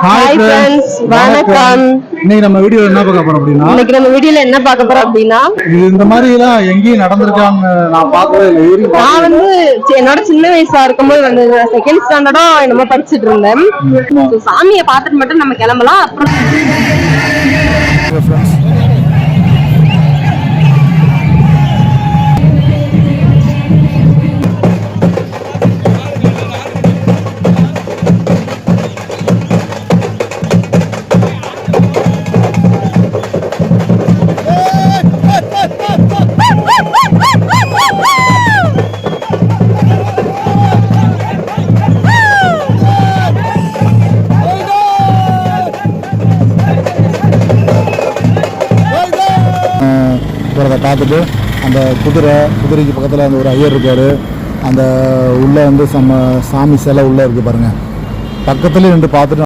Hi friends, வணக்கம். இன்னைக்கு நம்ம வீடியோல என்ன பார்க்க போறோம் அப்படின்னா இது இந்த மாதிரி எல்லாம் எங்கேயும் நடந்திருக்காங்க நான் பார்க்கவே இல்லை. நான் வந்து என்னோட சின்ன வயசா இருக்கும்போது வந்து செகண்ட் ஸ்டாண்டர்டோ என்னமோ படிச்சுட்டு இருந்தேன். சாமியை பார்த்துட்டு மட்டும் நம்ம கிளம்பலாம். அப்புறம் பார்த்துட்டு அந்த குதிரைக்கு பக்கத்தில் அந்த ஒரு ஐயர் இருக்கார். அந்த உள்ளே வந்து சாமி சிலை உள்ளே இருக்குது பாருங்கள். பக்கத்துலேயே நின்று பார்த்துட்டு